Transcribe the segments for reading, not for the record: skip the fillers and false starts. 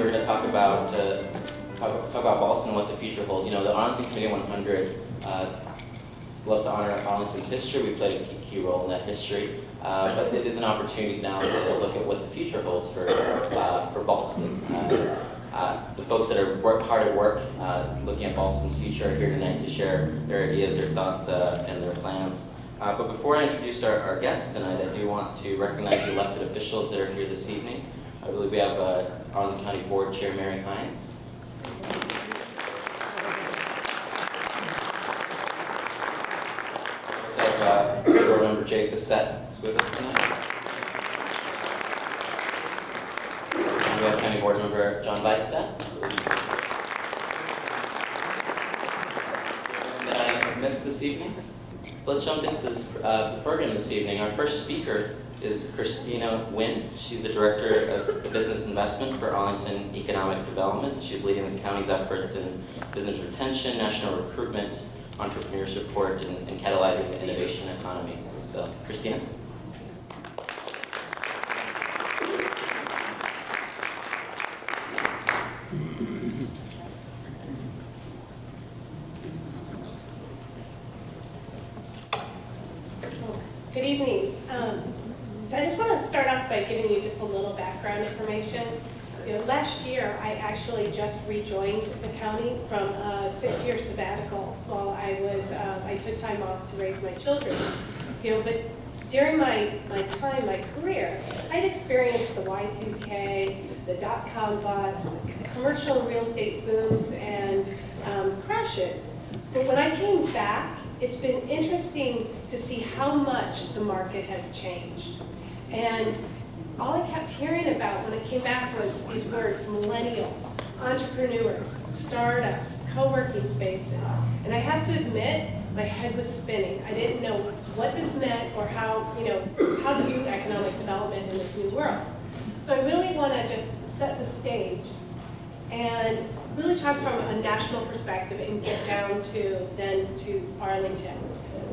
we're going to talk about Ballston and what the future holds. You know, the Arlington Committee 100 loves to honor Arlington's history. We played a key role in that history, but it is an opportunity now to look at what the future holds for Ballston. The folks that are hard at work looking at Ballston's future are here tonight to share their ideas, their thoughts, and their plans. But before I introduce our guests tonight, I do want to recognize the elected officials that are here this evening. I believe we have Arlington County Board Chair Mary Hines. We also have Board Member Jay Fassett is with us tonight. And we have County Board Member John Weisstadt. That I have missed this evening. Let's jump into the program this evening. Our first speaker is Christina Winn. She's the Director of Business Investment for Arlington Economic Development. She's leading the county's efforts in business retention, national recruitment, entrepreneur support, and catalyzing the innovation economy. So, Christina. Good evening. So I just want to start off by giving you just a little background information. You know, last year I actually just rejoined the county from a 6-year sabbatical while I took time off to raise my children. You know, but during my career, I'd experienced the Y2K, the .com bust, commercial real estate booms, and crashes. But when I came back, it's been interesting to see how much the market has changed. And all I kept hearing about when I came back was these words: millennials, entrepreneurs, startups, co-working spaces. And I have to admit, my head was spinning. I didn't know what this meant or how to do economic development in this new world. So I really want to just set the stage and really talk from a national perspective and get down to Arlington.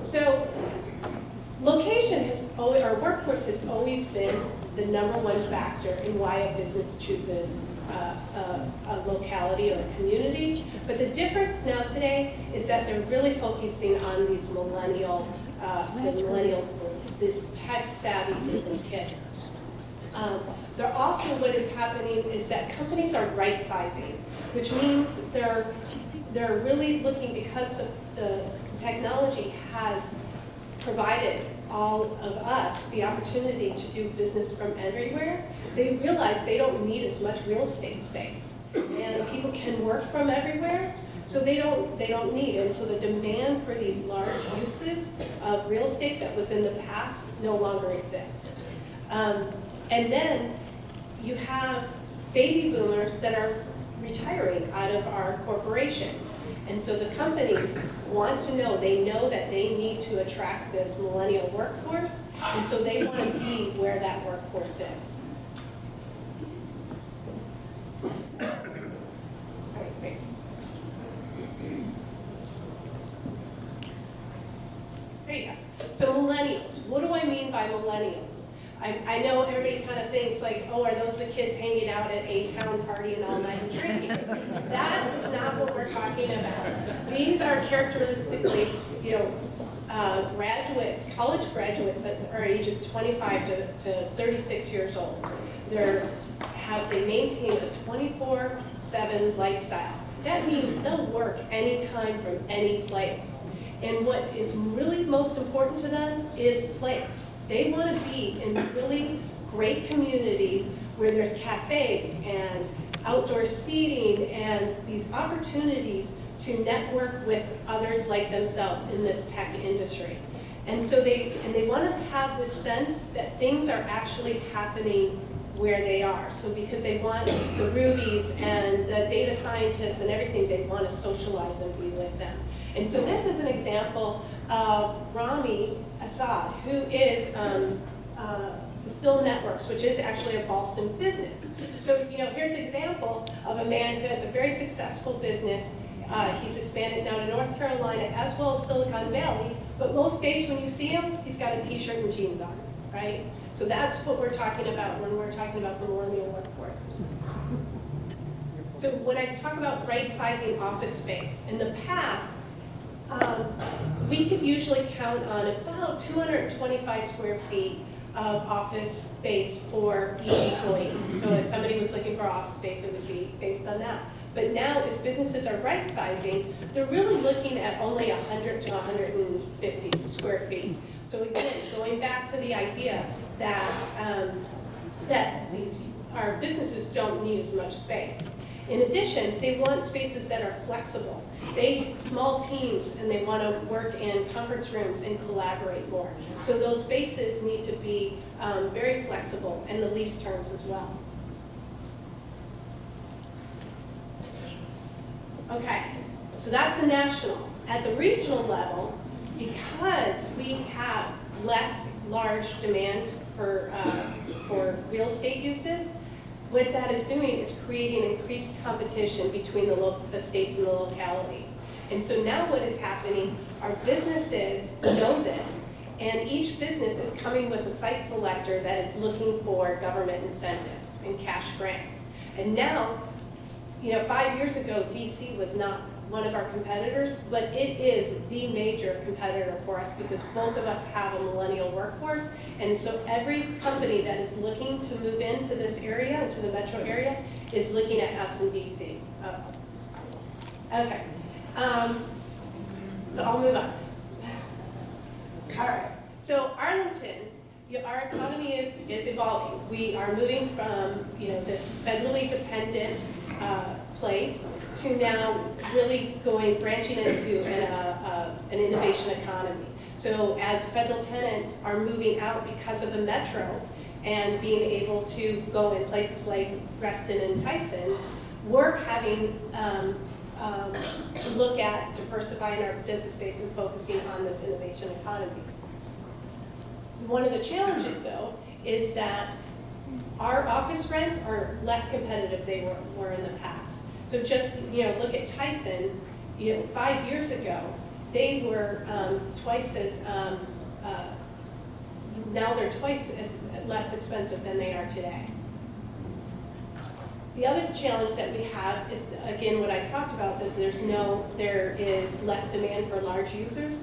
So location or workforce has always been the #1 factor in why a business chooses a locality or a community. But the difference now today is that they're really focusing on these these tech-savvy business kids. They're also, what is happening is that companies are right-sizing, which means they're really looking, because the technology has provided all of us the opportunity to do business from everywhere. They realize they don't need as much real estate space, and people can work from everywhere, so they don't need it. And so the demand for these large uses of real estate that was in the past no longer exists. And then you have baby boomers that are retiring out of our corporations. And so the companies want to know, they know that they need to attract this millennial workforce, and so they want to be where that workforce is. All right, great. There you go. So millennials, what do I mean by millennials? I know everybody kind of thinks like, oh, are those the kids hanging out at a town party and all night and drinking? That is not what we're talking about. These are characteristically, graduates, college graduates that are ages 25 to 36 years old. They maintain a 24/7 lifestyle. That means they'll work anytime from any place. And what is really most important to them is place. They want to be in really great communities where there's cafes and outdoor seating and these opportunities to network with others like themselves in this tech industry. And so they want to have the sense that things are actually happening where they are. So because they want the Rubies and the data scientists and everything, they want to socialize and be with them. And so this is an example of Rami Assad, who is Distill Networks, which is actually a Ballston business. So, here's an example of a man who has a very successful business. He's expanded now to North Carolina as well as Silicon Valley, but most days when you see him, he's got a t-shirt and jeans on, right? So that's what we're talking about when we're talking about the millennial workforce. So when I talk about right-sizing office space, in the past, we could usually count on about 225 square feet of office space for each employee. So if somebody was looking for office space, it would be based on that. But now, as businesses are right-sizing, they're really looking at only 100 to 150 square feet. So again, going back to the idea that our businesses don't need as much space. In addition, they want spaces that are flexible. Small teams, and they want to work in conference rooms and collaborate more. So those spaces need to be very flexible, and the lease terms as well. Okay, so that's a national. At the regional level, because we have less large demand for real estate uses, what that is doing is creating increased competition between the states and the localities. And so now what is happening, our businesses know this, and each business is coming with a site selector that is looking for government incentives and cash grants. And now, 5 years ago, DC was not one of our competitors, but it is the major competitor for us because both of us have a millennial workforce. And so every company that is looking to move into this area, into the metro area, is looking at us in DC. Okay. So I'll move on. All right. So Arlington, our economy is evolving. We are moving from this federally dependent place to now really branching into an innovation economy. So as federal tenants are moving out because of the metro and being able to go in places like Reston and Tysons, we're having to look at diversifying our business space and focusing on this innovation economy. One of the challenges, though, is that our office rents are less competitive than they were in the past. So just, look at Tysons, 5 years ago, they were twice as, now they're twice as less expensive than they are today. The other challenge that we have is, again, what I talked about, that there is less demand for large users.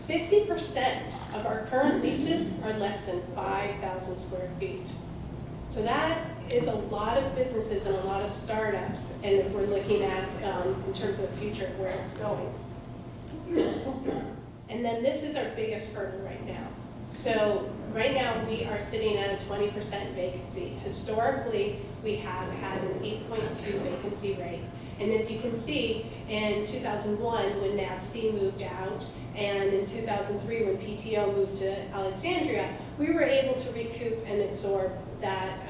50% of our current leases are less than 5,000 square feet. So that is a lot of businesses and a lot of startups, and if we're looking at, in terms of the future, where it's going. And then this is our biggest hurdle right now. So right now we are sitting at a 20% vacancy. Historically, we have had an 8.2 vacancy rate. And as you can see, in 2001, when NAFC moved out, and in 2003, when PTO moved to Alexandria, we were able to recoup and absorb that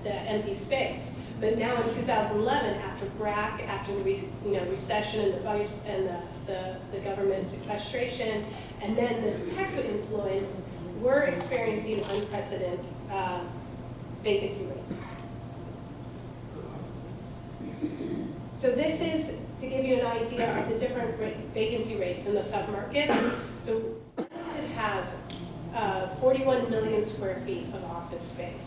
empty space. But now in 2011, after BRAC, after the recession and the budget and the government sequestration, and then this tech influence, we're experiencing unprecedented vacancy rates. So this is to give you an idea of the different vacancy rates in the submarkets. So it has 41 million square feet of office space.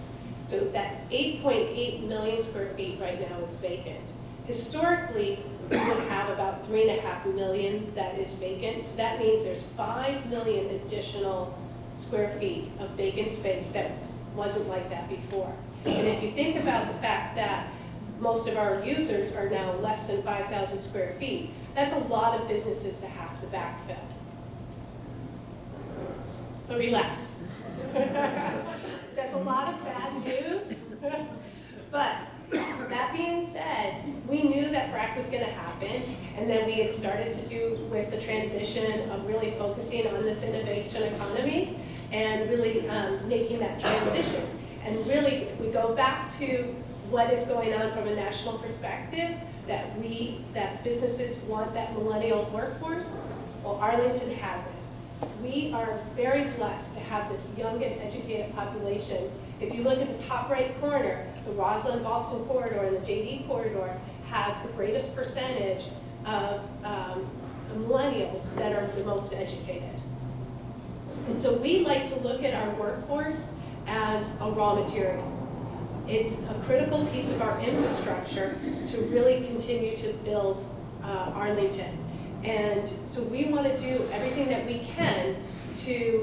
So that's 8.8 million square feet right now is vacant. Historically, we would have about 3.5 million that is vacant. So that means there's 5 million additional square feet of vacant space that wasn't like that before. And if you think about the fact that most of our users are now less than 5,000 square feet, that's a lot of businesses to have to backfill. But relax. That's a lot of bad news. But that being said, we knew that BRAC was going to happen, and then we had started to do with the transition of really focusing on this innovation economy and really making that transition. And really, if we go back to what is going on from a national perspective, that businesses want that millennial workforce, well, Arlington has it. We are very blessed to have this young and educated population. If you look at the top right corner, the Roslyn Ballston corridor and the JD corridor have the greatest percentage of millennials that are the most educated. And so we like to look at our workforce as a raw material. it's a critical piece of our infrastructure to really continue to build Arlington. And so we want to do everything that we can to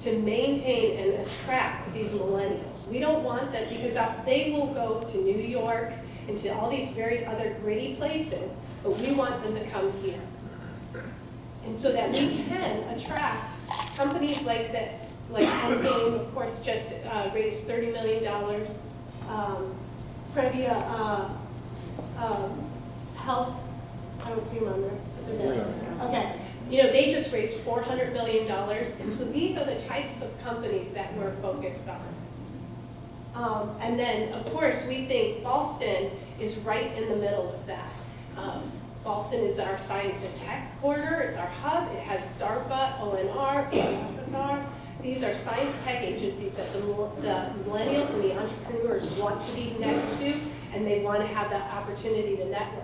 maintain and attract these millennials. We don't want them, because they will go to New York and to all these very other gritty places, but we want them to come here. And so that we can attract companies like this, like Comcast, of course, just raised $30 million. Previa Health, I don't see them on there. Okay. You know, they just raised $400 million, and so these are the types of companies that we're focused on. And then, of course, we think Ballston is right in the middle of that. Ballston is our science and tech corridor. It's our hub. It has DARPA, ONR, FSR. These are science tech agencies that the millennials and the entrepreneurs want to be next to, and they want to have that opportunity to network.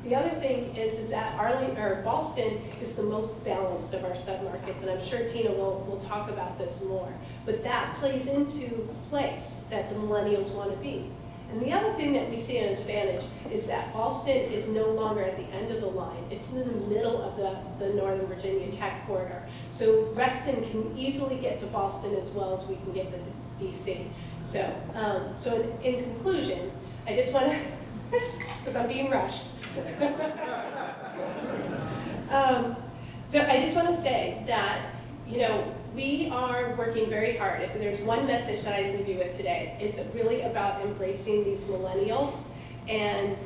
The other thing is that Ballston is the most balanced of our submarkets, and I'm sure Tina will talk about this more. But that plays into a place that the millennials want to be. And the other thing that we see an advantage is that Ballston is no longer at the end of the line. It's in the middle of the Northern Virginia Tech Corridor. So Reston can easily get to Ballston as well as we can get to DC. So in conclusion, I just want to, because I'm being rushed. So I just want to say that, you know, we are working very hard. If there's one message that I leave you with today, it's really about embracing these millennials and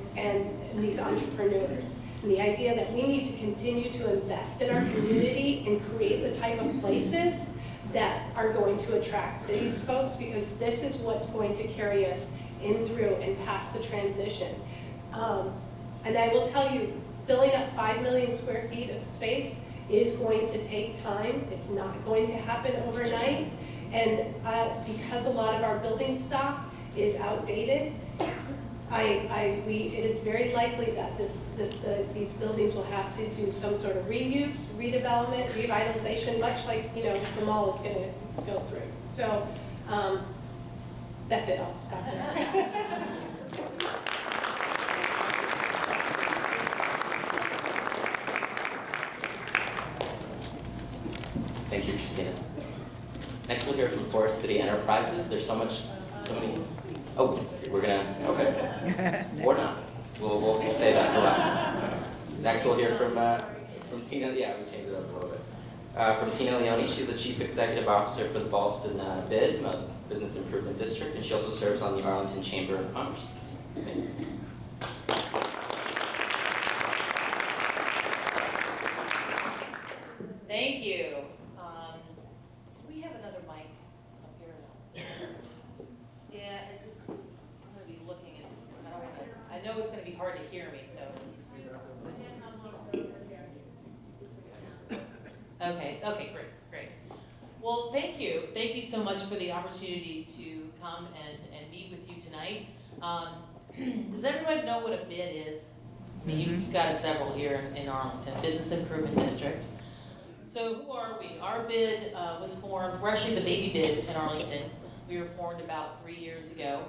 these entrepreneurs. And the idea that we need to continue to invest in our community and create the type of places that are going to attract these folks, because this is what's going to carry us in through and past the transition. And I will tell you, filling up 5 million square feet of space is going to take time. It's not going to happen overnight. And because a lot of our building stock is outdated, it is very likely that these buildings will have to do some sort of reuse, redevelopment, revitalization, much like, you know, the mall is going to go through. So that's it. I'll stop there. Thank you, Christina. Next, we'll hear from Forest City Enterprises. There's so many. Oh, we're gonna. Okay. Or not. We'll say that for last. Next, we'll hear from Tina. Yeah, we changed it up a little bit. From Tina Leone. She's the Chief Executive Officer for the Ballston BID, Business Improvement District, and she also serves on the Arlington Chamber of Commerce. Thanks. Thank you. Do we have another mic up here? Yeah, it's just, I'm going to be looking at, I know it's going to be hard to hear me, so. Okay, great. Well, thank you. Thank you so much for the opportunity to come and meet with you tonight. Does everybody know what a BID is? I mean, you've got several here in Arlington, Business Improvement District. So who are we? Our BID was formed, we're actually the baby BID in Arlington. We were formed about 3 years ago.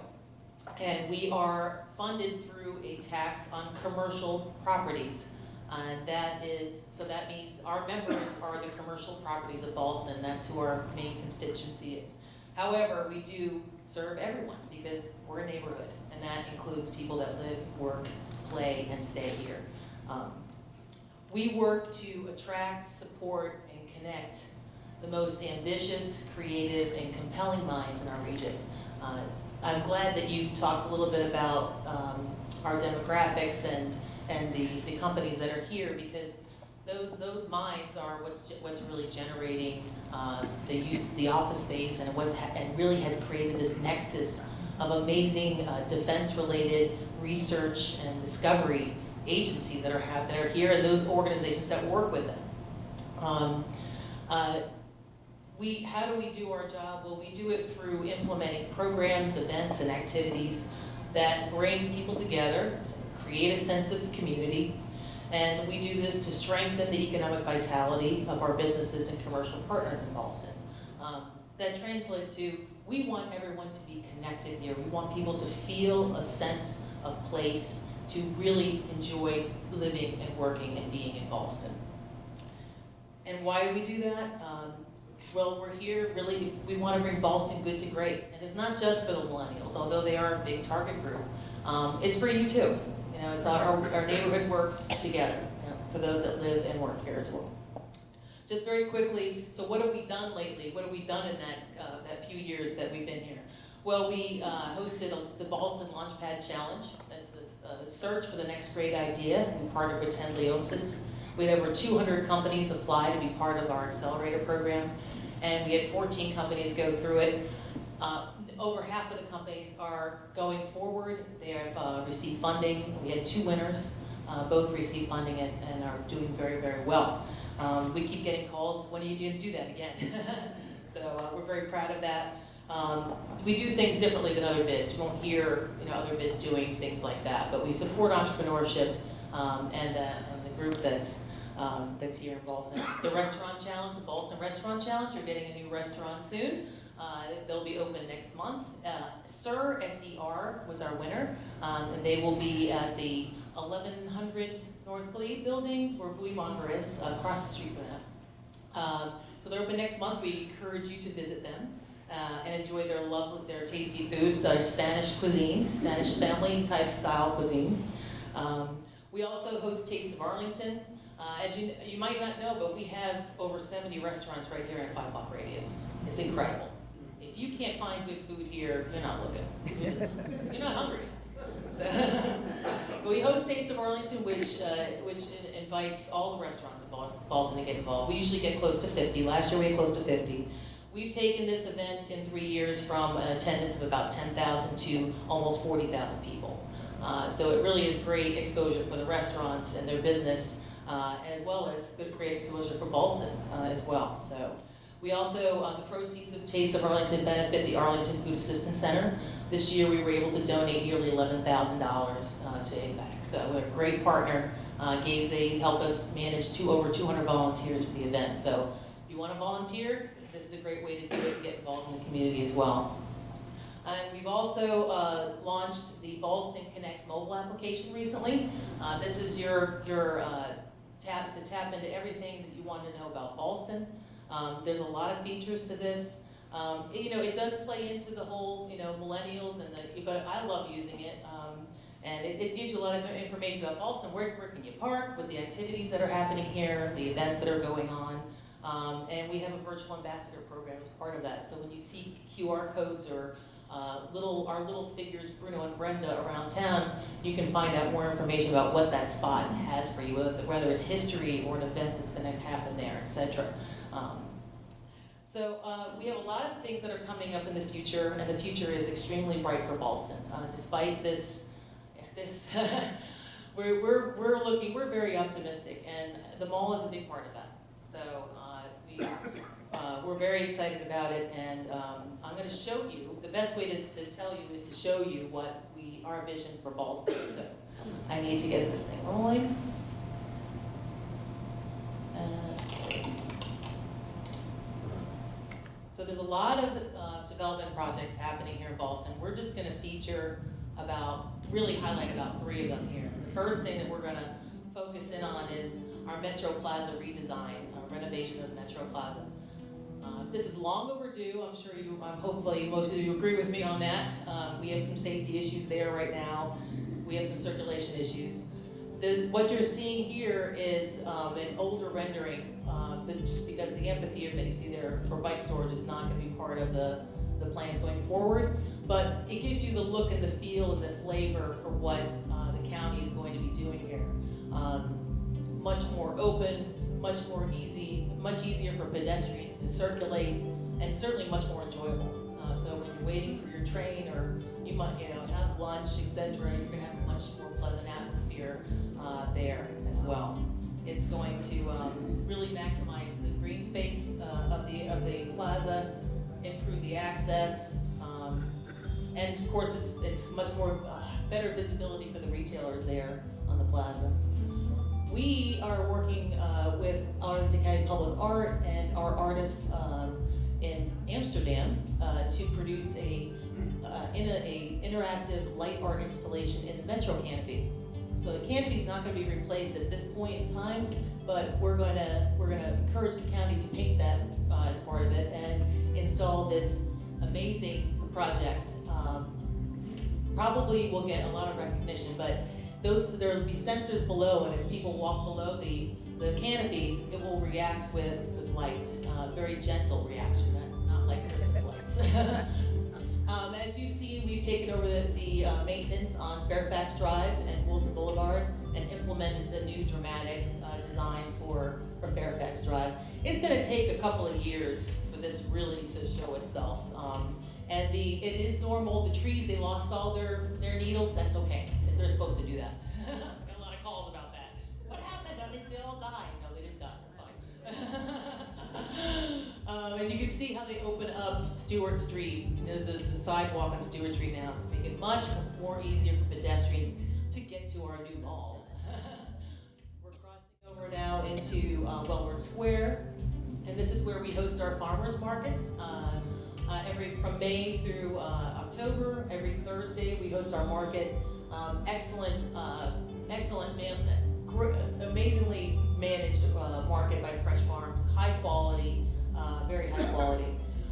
And we are funded through a tax on commercial properties. So that means our members are the commercial properties of Ballston. That's who our main constituency is. However, we do serve everyone because we're a neighborhood. And that includes people that live, work, play, and stay here. We work to attract, support, and connect the most ambitious, creative, and compelling minds in our region. I'm glad that you talked a little bit about our demographics and the companies that are here, because those minds are what's really generating the office space and really has created this nexus of amazing defense-related research and discovery agencies that are here, and those organizations that work with them. How do we do our job? Well, we do it through implementing programs, events, and activities that bring people together, create a sense of community, and we do this to strengthen the economic vitality of our businesses and commercial partners in Ballston. that translates to, we want everyone to be connected here. We want people to feel a sense of place, to really enjoy living and working and being in Ballston. And why do we do that? Well, we're here really, we want to bring Ballston good to great. And it's not just for the millennials, although they are a big target group. It's for you too. You know, it's our neighborhood works together, you know, for those that live and work here as well. Just very quickly, so what have we done lately? What have we done in that few years that we've been here? Well, we hosted the Ballston Launchpad Challenge. That's a search for the next great idea. We partnered with 10 Leones. We had over 200 companies apply to be part of our accelerator program, and we had 14 companies go through it. Over half of the companies are going forward. They have received funding. We had 2 winners. Both received funding and are doing very, very well. We keep getting calls, when are you going to do that again? So we're very proud of that. We do things differently than other bids. You won't hear other bids doing things like that, but we support entrepreneurship and the group that's here in Ballston. The Restaurant Challenge, the Ballston Restaurant Challenge, you're getting a new restaurant soon. They'll be open next month. SER, S-E-R, was our winner, and they will be at the 1100 North Blvd building, where Blvd is, across the street from that. So they're open next month. We encourage you to visit them and enjoy their tasty food, their Spanish cuisine, Spanish family type style cuisine. We also host Taste of Arlington. As you might not know, but we have over 70 restaurants right here in a 5-block radius. It's incredible. If you can't find good food here, you're not looking. You're not hungry. So, we host Taste of Arlington, which invites all the restaurants in Ballston to get involved. We usually get close to 50. Last year we had close to 50. We've taken this event in 3 years from an attendance of about 10,000 to almost 40,000 people. So it really is great exposure for the restaurants and their business, as well as great exposure for Ballston as well. So we also, the proceeds of Taste of Arlington benefit the Arlington Food Assistance Center. This year we were able to donate nearly $11,000 to IMPACT. So we're a great partner. They help us manage over 200 volunteers for the event. So if you want to volunteer, this is a great way to do it and get involved in the community as well. And we've also launched the Ballston Connect mobile application recently. This is your tap into everything that you want to know about Ballston. There's a lot of features to this. It does play into the whole, millennials but I love using it. And it gives you a lot of information about Ballston. Where can you park, what the activities that are happening here, the events that are going on. And we have a virtual ambassador program as part of that. So when you see QR codes or our little figures, Bruno and Brenda, around town, you can find out more information about what that spot has for you, whether it's history or an event that's going to happen there, etc. So we have a lot of things that are coming up in the future, and the future is extremely bright for Ballston. Despite this we're very optimistic, and the mall is a big part of that. So we're very excited about it, and I'm going to show you, the best way to tell you is to show you what our vision for Ballston. So I need to get this thing rolling. So there's a lot of development projects happening here in Ballston. We're just going to highlight about 3 of them here. The first thing that we're going to focus in on is our Metro Plaza redesign, renovation of the Metro Plaza. This is long overdue. I'm sure hopefully most of you agree with me on that. We have some safety issues there right now. We have some circulation issues. What you're seeing here is an older rendering, but just because the amphitheater that you see there for bike storage is not going to be part of the plans going forward. But it gives you the look and the feel and the flavor for what the county is going to be doing here. Much more open, much easier for pedestrians to circulate, and certainly much more enjoyable. So when you're waiting for your train, or you might have lunch, etc., you're going to have a much more pleasant atmosphere there as well. It's going to really maximize the green space of the plaza, improve the access, and of course it's much more better visibility for the retailers there on the plaza. We are working with Arlington County Public Art and our artists in Amsterdam to produce a interactive light art installation in the metro canopy. So the canopy is not going to be replaced at this point in time, but we're going to encourage the county to paint that as part of it and install this amazing project. Probably will get a lot of recognition, but there will be sensors below, and as people walk below the canopy, it will react with light, very gentle reaction, not like Christmas lights. As you've seen, we've taken over the maintenance on Fairfax Drive and Wilson Boulevard and implemented a new dramatic design for Fairfax Drive. It's going to take a couple of years for this really to show itself. And it is normal, the trees, they lost all their needles, that's okay. They're supposed to do that. I got a lot of calls about that. What happened? Did they all die? No, they didn't die, they're fine. And you can see how they open up Stewart Street, the sidewalk on Stewart Street now, to make it much more easier for pedestrians to get to our new mall. We're crossing over now into Wellward Square, and this is where we host our farmers markets. From May through October, every Thursday we host our market. Amazingly managed market by Fresh Farms, high quality, very high quality.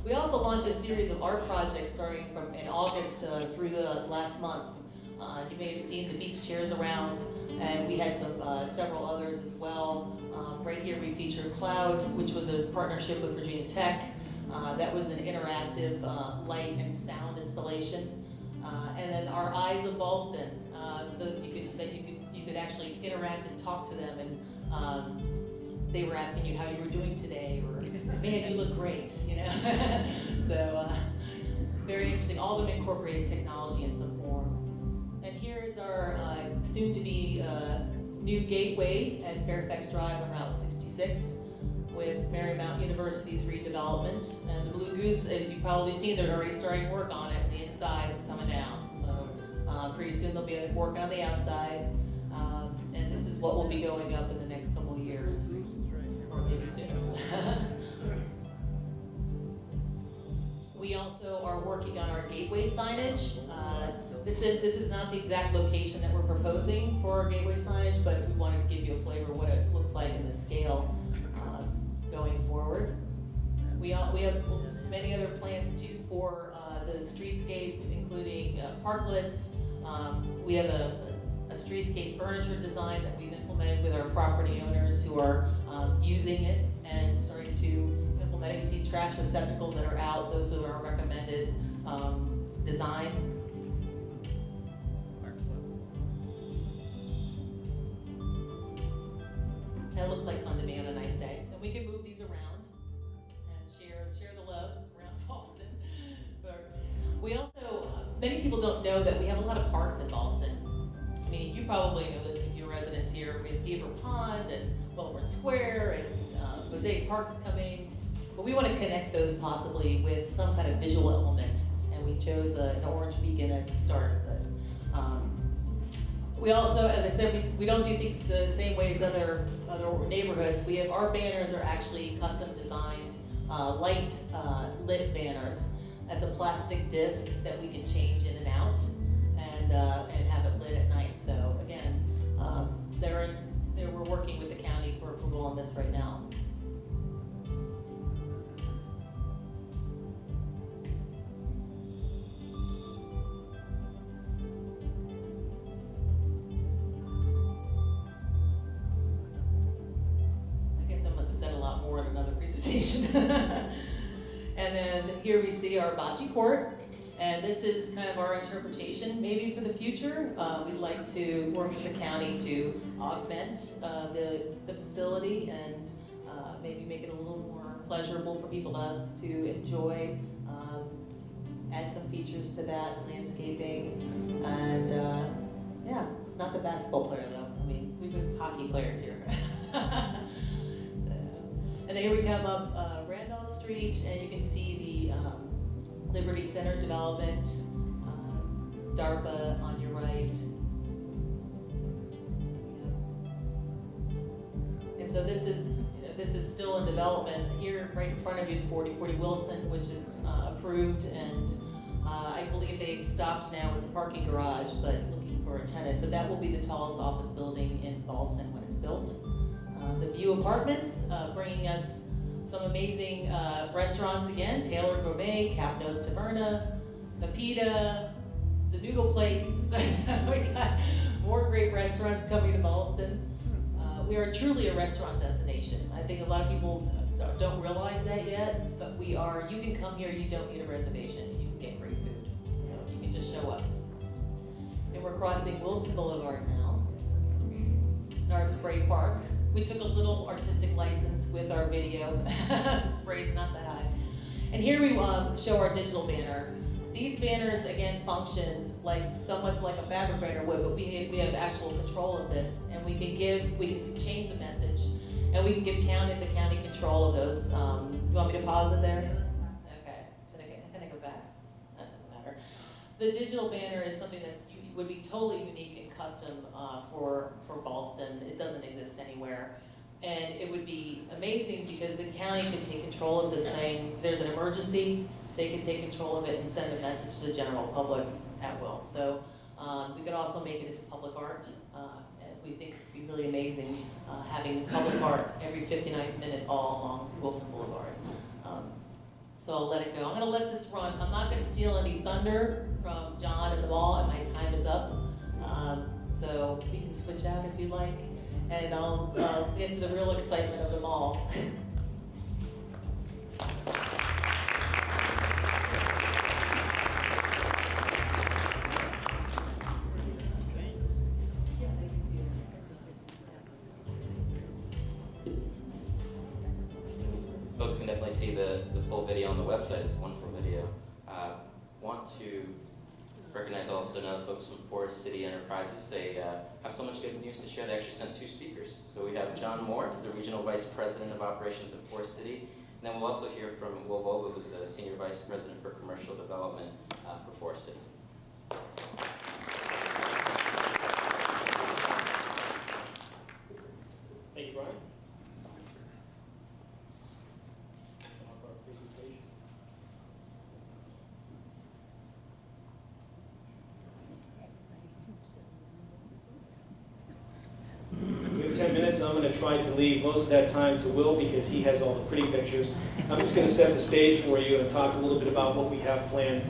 We also launched a series of art projects starting in August through the last month. You may have seen the beach chairs around, and we had several others as well. Right here we featured Cloud, which was a partnership with Virginia Tech. That was an interactive light and sound installation. And then our Eyes of Ballston, you could actually interact and talk to them, and they were asking you how you were doing today, or man, you look great, you know. So very interesting. All of them incorporated technology in some form. And here is our soon-to-be new gateway at Fairfax Drive on Route 66. With Marymount University's redevelopment. And the Blue Goose, as you've probably seen, they're already starting work on it. The inside is coming down. So pretty soon they'll be work on the outside. And this is what will be going up in the next couple of years. Or maybe sooner. We also are working on our gateway signage. This is not the exact location that we're proposing for our gateway signage, but we wanted to give you a flavor of what it looks like in the scale. Going forward. We have many other plans too for the streetscape, including parklets. We have a streetscape furniture design that we've implemented with our property owners who are using it and starting to implement. You see trash receptacles that are out. Those are our recommended design. That looks like fun to me on a nice day. And we can move these around and share the love around Ballston. But we also, many people don't know that we have a lot of parks in Ballston. I mean, you probably know this if you're residents here. We have Beaver Pond and Wellward Square, and Mosaic Park is coming. But we want to connect those possibly with some kind of visual element. And we chose an orange beacon as a start. But, we also, as I said, we don't do things the same way as other neighborhoods. Our banners are actually custom designed, light lit banners. That's a plastic disc that we can change in and out, and have it lit at night. So again, we're working with the county for approval on this right now. And then here we see our bocce court, and this is kind of our interpretation maybe for the future. We'd like to work with the county to augment the facility and maybe make it a little more pleasurable for people to enjoy, add some features to that, landscaping, and yeah, not the basketball player though. I mean, we've got hockey players here. And then here we come up Randolph Street, and you can see the Liberty Center development, DARPA on your right. And so this is this is still in development. Here, right in front of you is 4040 Wilson, which is approved, and I believe they've stopped now with the parking garage, but looking for a tenant. But that will be the tallest office building in Ballston when it's built. The View Apartments, bringing us some amazing restaurants again, Taylor Gourmet, Capnos Taverna, Pepita, the Noodle Place. We got more great restaurants coming to Ballston. We are truly a restaurant destination. I think a lot of people don't realize that yet, but we are. You can come here, you don't need a reservation. You can get great food. You know, you can just show up. And we're crossing Wilson Boulevard now in our spray park. We took a little artistic license with our video. Spray's not that high. And here we show our digital banner. These banners, again, function like somewhat like a fabricator would, but we have actual control of this, and we can change the message, and we can give the county control of those. You want me to pause it there? Okay, can I go back? That doesn't matter. The digital banner is something that's would be totally unique and custom for Ballston. It doesn't exist anywhere. And it would be amazing because the county could take control of this thing. If there's an emergency, they can take control of it and send a message to the general public at will. So we could also make it into public art. And we think it would be really amazing having public art every 59th minute all along Wilson Boulevard. So I'll let it go. I'm going to let this run. I'm not going to steal any thunder from John and the mall, and my time is up. So we can switch out if you like, and I'll get to the real excitement of the mall. Folks can definitely see the full video on the website. It's a wonderful video. Want to recognize also now the folks from Forest City Enterprises. They have so much good news to share. They actually sent 2 speakers. So we have John Moore, who's the Regional Vice President of Operations at Forest City. And then we'll also hear from Will Vogel, who's the Senior Vice President for Commercial Development for Forest City. Thank you, Brian. We have 10 minutes. I'm going to try to leave most of that time to Will because he has all the pretty pictures. I'm just going to set the stage for you and talk a little bit about what we have planned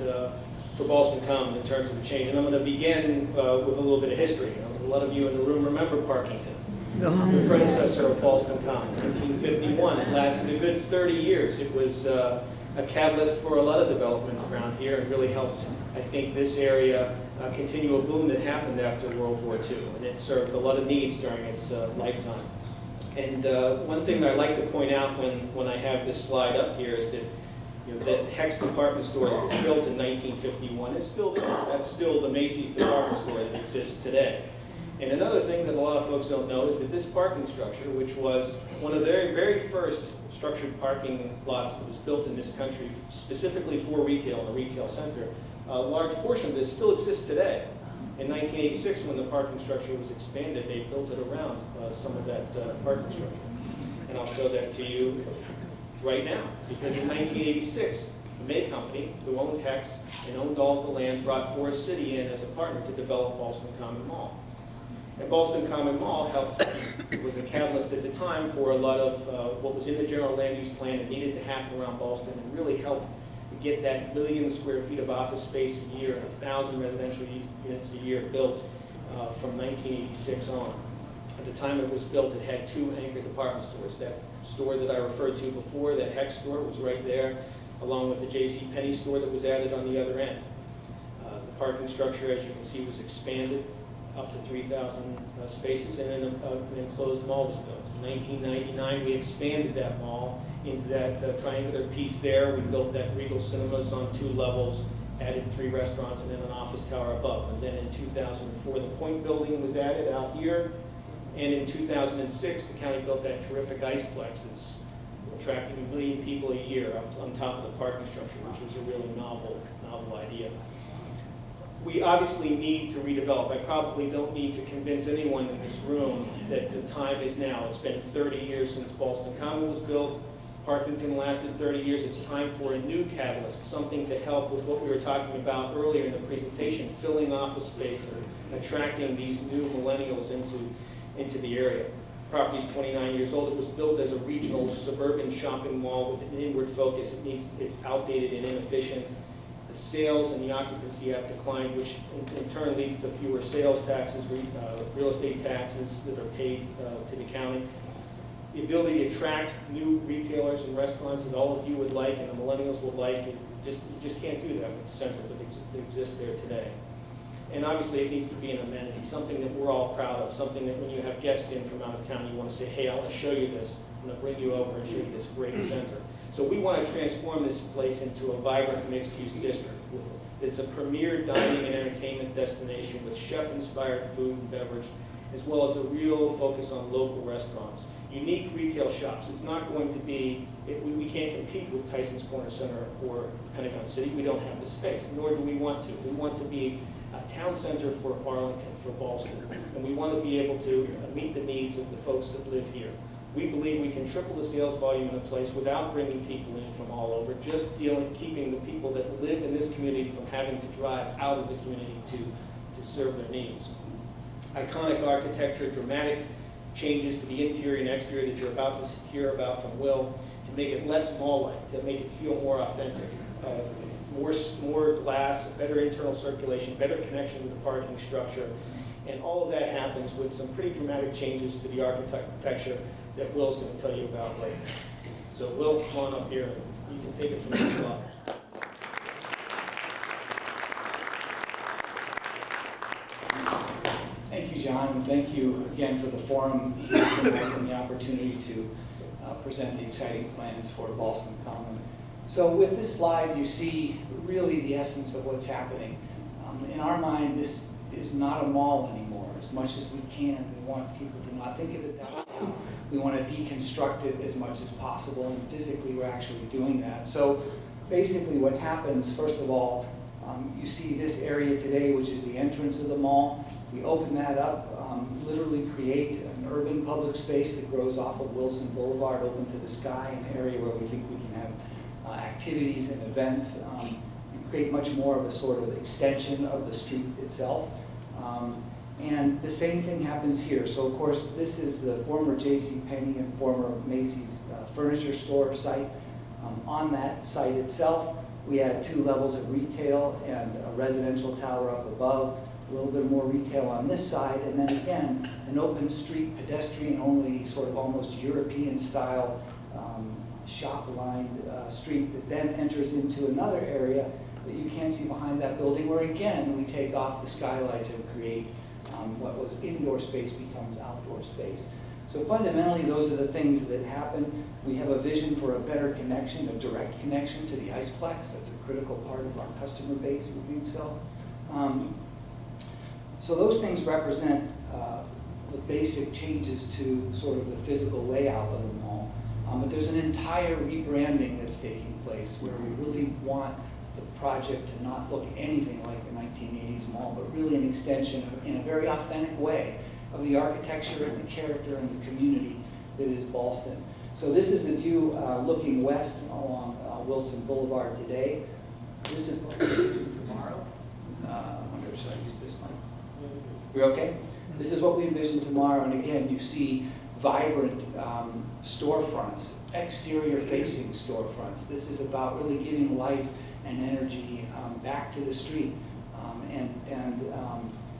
for Ballston Common in terms of the change. And I'm going to begin with a little bit of history. A lot of you in the room remember Parkington, the predecessor of Ballston Common, 1951. It lasted a good 30 years. It was a catalyst for a lot of development around here and really helped, I think, this area continue a boom that happened after World War II, and it served a lot of needs during its lifetime. And one thing that I like to point out when I have this slide up here is that that Hex department store that was built in 1951 is still there. That's still the Macy's department store that exists today. And another thing that a lot of folks don't know is that this parking structure, which was one of the very, very first structured parking lots that was built in this country specifically for retail in a retail center, a large portion of this still exists today. In 1986, when the parking structure was expanded, they built it around some of that parking structure. And I'll show that to you right now, because in 1986, the May Company, who owned Hex and owned all of the land, brought Forest City in as a partner to develop Ballston Common Mall. And Ballston Common Mall was a catalyst at the time for a lot of what was in the general land use plan and needed to happen around Ballston, and really helped get that 1 million square feet of office space a year and 1,000 residential units a year built from 1986 on. At the time it was built, it had 2 anchor department stores. That store that I referred to before, that Hex store, was right there, along with the JCPenney store that was added on the other end. The parking structure, as you can see, was expanded up to 3,000 spaces, and then an enclosed mall was built. In 1999, we expanded that mall into that triangular piece there. We built that Regal Cinemas on 2 levels, added 3 restaurants, and then an office tower above. And then in 2004, the Point building was added out here. And in 2006, the county built that terrific Iceplex that's attracting 1 million people a year up on top of the parking structure, which was a really novel idea. We obviously need to redevelop. I probably don't need to convince anyone in this room that the time is now. It's been 30 years since Ballston Common was built. Parkington lasted 30 years. It's time for a new catalyst, something to help with what we were talking about earlier in the presentation, filling office space and attracting these new millennials into the area. The property's 29 years old. It was built as a regional suburban shopping mall with an inward focus. It's outdated and inefficient. The sales and the occupancy have declined, which in turn leads to fewer sales taxes, real estate taxes that are paid to the county. The ability to attract new retailers and restaurants that all of you would like and the millennials would like, you just can't do that with the center that exists there today. And obviously it needs to be an amenity, something that we're all proud of, something that when you have guests in from out of town, you want to say, hey, I want to show you this. I'm going to bring you over and show you this great center. So we want to transform this place into a vibrant mixed-use district. It's a premier dining and entertainment destination with chef-inspired food and beverage, as well as a real focus on local restaurants. Unique retail shops. It's not going to be, we can't compete with Tyson's Corner Center or Pentagon City. We don't have the space, nor do we want to. We want to be a town center for Arlington, for Ballston, and we want to be able to meet the needs of the folks that live here. We believe we can triple the sales volume in a place without bringing people in from all over, just keeping the people that live in this community from having to drive out of the community to serve their needs. Iconic architecture, dramatic changes to the interior and exterior that you're about to hear about from Will, to make it less mall-like, to make it feel more authentic. More glass, better internal circulation, better connection to the parking structure. And all of that happens with some pretty dramatic changes to the architecture that Will's going to tell you about later. So Will, come on up here. You can take it from this slide. Thank you, John, and thank you again for the forum here tonight and the opportunity to present the exciting plans for Ballston Common. So with this slide, you see really the essence of what's happening. In our mind, this is not a mall anymore. As much as we can, we want people to not think of it that way. We want to deconstruct it as much as possible, and physically we're actually doing that. So basically what happens, first of all, you see this area today, which is the entrance of the mall. We open that up, literally create an urban public space that grows off of Wilson Boulevard open to the sky, an area where we think we can have activities and events, and create much more of a sort of extension of the street itself. And the same thing happens here. So of course, this is the former JCPenney and former Macy's furniture store site. On that site itself, we had 2 levels of retail and a residential tower up above, a little bit more retail on this side, and then again, an open street, pedestrian-only, sort of almost European-style shop-lined street that then enters into another area that you can't see behind that building, where again, we take off the skylights and create what was indoor space becomes outdoor space. So fundamentally, those are the things that happen. We have a vision for a better connection, a direct connection to the Iceplex. That's a critical part of our customer base moving so. So those things represent the basic changes to sort of the physical layout of the mall. But there's an entire rebranding that's taking place where we really want the project to not look anything like the 1980s mall, but really an extension in a very authentic way of the architecture and the character and the community that is Ballston. So this is the view looking west along Wilson Boulevard today. This is what we envision tomorrow. I wonder, should I use this mic? We okay? This is what we envision tomorrow, and again, you see vibrant storefronts, exterior-facing storefronts. This is about really giving life and energy back to the street, and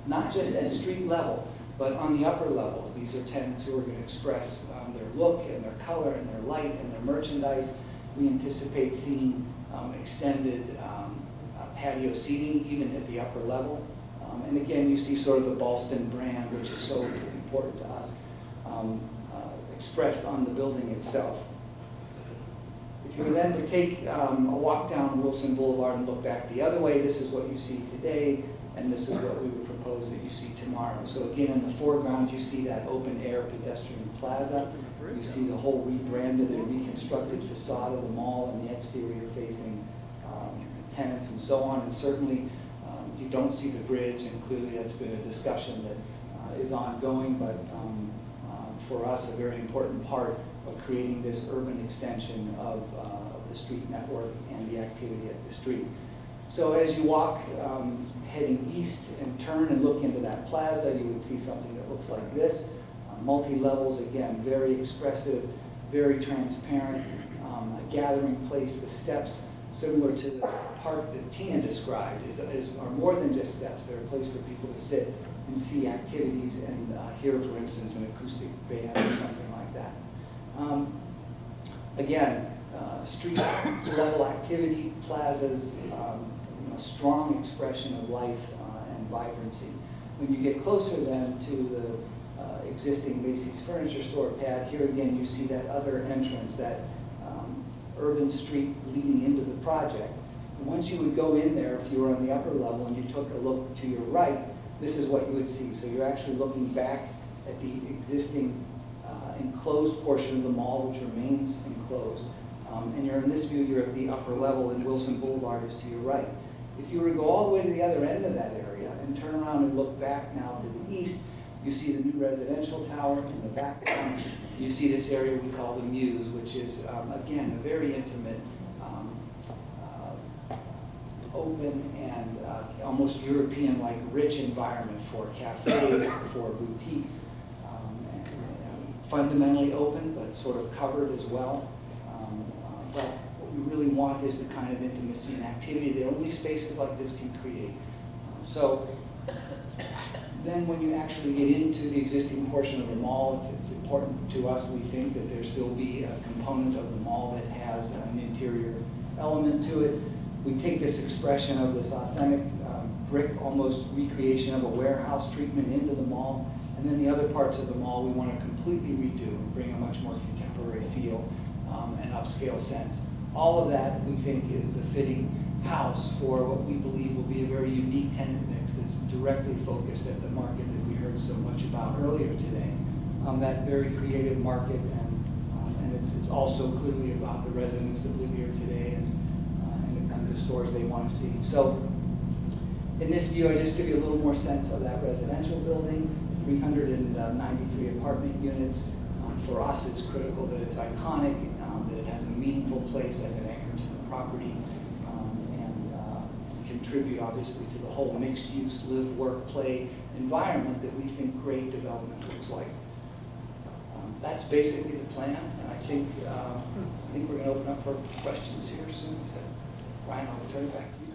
not just at street level, but on the upper levels. These are tenants who are going to express their look and their color and their light and their merchandise. We anticipate seeing extended patio seating even at the upper level. And again, you see sort of the Ballston brand, which is so important to us, expressed on the building itself. If you were then to take a walk down Wilson Boulevard and look back the other way, this is what you see today, and this is what we would propose that you see tomorrow. So again, in the foreground, you see that open-air pedestrian plaza. You see the whole rebranded and reconstructed facade of the mall and the exterior-facing tenants and so on. And certainly, You don't see the bridge, and clearly that's been a discussion that is ongoing, but for us, a very important part of creating this urban extension of the street network and the activity at the street. So as you walk heading east and turn and look into that plaza, you would see something that looks like this. Multi-levels, again, very expressive, very transparent, a gathering place. The steps, similar to the park that Tina described, are more than just steps. They're a place for people to sit and see activities and hear, for instance, an acoustic band or something like that. Again, street level activity, plazas, strong expression of life and vibrancy. When you get closer then to the existing Macy's furniture store pad, here again you see that other entrance, that urban street leading into the project. And once you would go in there, if you were on the upper level and you took a look to your right, this is what you would see. So you're actually looking back at the existing enclosed portion of the mall, which remains enclosed. And you're in this view, you're at the upper level, and Wilson Boulevard is to your right. If you were to go all the way to the other end of that area and turn around and look back now to the east, you see the new residential tower in the background. You see this area we call the Muse, which is, again, a very intimate, open and almost European-like rich environment for cafes, for boutiques. Fundamentally open, but sort of covered as well. But what we really want is the kind of intimacy and activity that only spaces like this can create. So then when you actually get into the existing portion of the mall, it's important to us, we think, that there still be a component of the mall that has an interior element to it. We take this expression of this authentic brick, almost recreation of a warehouse treatment into the mall, and then the other parts of the mall we want to completely redo and bring a much more contemporary feel and upscale sense. All of that, we think, is the fitting house for what we believe will be a very unique tenant mix that's directly focused at the market that we heard so much about earlier today. That very creative market, and it's also clearly about the residents that live here today and the kinds of stores they want to see. So in this view, I just give you a little more sense of that residential building, 393 apartment units. For us, it's critical that it's iconic, that it has a meaningful place as an anchor to the property, and contribute, obviously, to the whole mixed-use live, work, play environment that we think great development looks like. That's basically the plan, and I think we're going to open up for questions here soon. So, Ryan, I'll turn it back to you.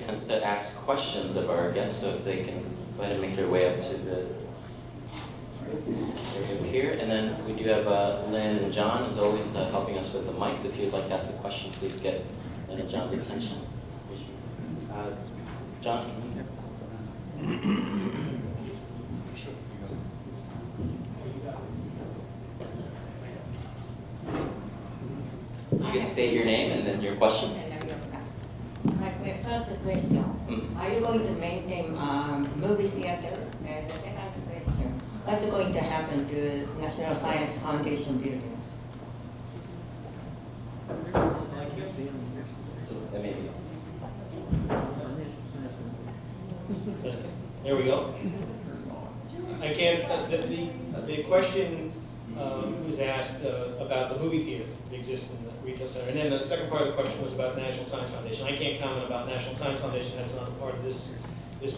Chance to ask questions of our guests, so if they can go ahead and make their way up to the area over here. And then we do have Lynn and John, as always, helping us with the mics. If you'd like to ask a question, please get Lynn and John's attention. John, can you hear? You can state your name and then your question. My first question, are you going to maintain movie theater? And the second question, what's going to happen to National Science Foundation building? That may be. There we go. I can't, the question was asked about the movie theater that exists in the retail center. And then the second part of the question was about National Science Foundation. I can't comment about National Science Foundation. That's not a part of this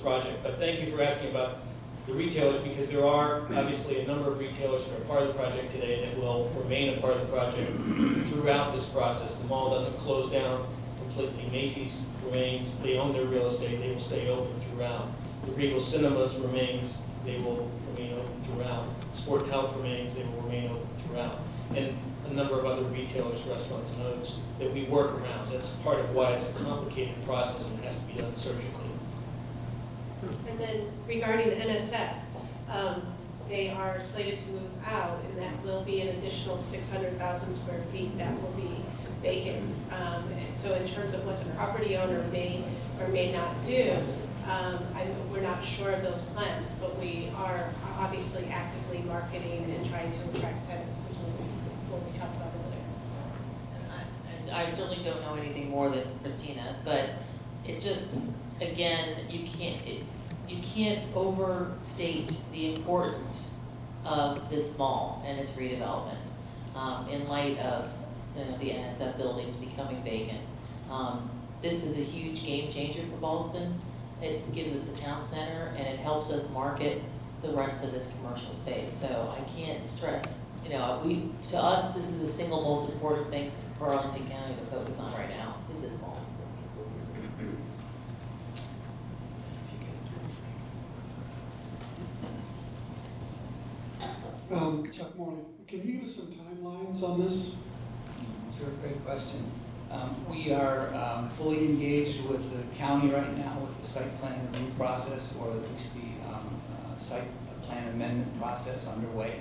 project. But thank you for asking about the retailers, because there are obviously a number of retailers that are part of the project today that will remain a part of the project throughout this process. The mall doesn't close down completely. Macy's remains. They own their real estate. They will stay open throughout. The Regal Cinemas remains. They will remain open throughout. Sport Health remains. They will remain open throughout. And a number of other retailers, restaurants, and others that we work around. That's part of why it's a complicated process and it has to be done surgically. And then regarding NSF, they are slated to move out, and that will be an additional 600,000 square feet that will be vacant. And so in terms of what the property owner may or may not do, we're not sure of those plans, but we are obviously actively marketing and trying to attract tenants, as we'll be talking about a little certainly don't know anything more than Christina, but it just, again, you can't overstate the importance of this mall and its redevelopment in light of the NSF buildings becoming vacant. This is a huge game changer for Ballston. It gives us a town center and it helps us market the rest of this commercial space. So I can't stress, to us, this is the single most important thing for Arlington County to focus on right now, is this mall. Chuck, morning. Can you give us some timelines on this? Sure, great question. We are fully engaged with the county right now with the site plan review process, or at least the site plan amendment process underway.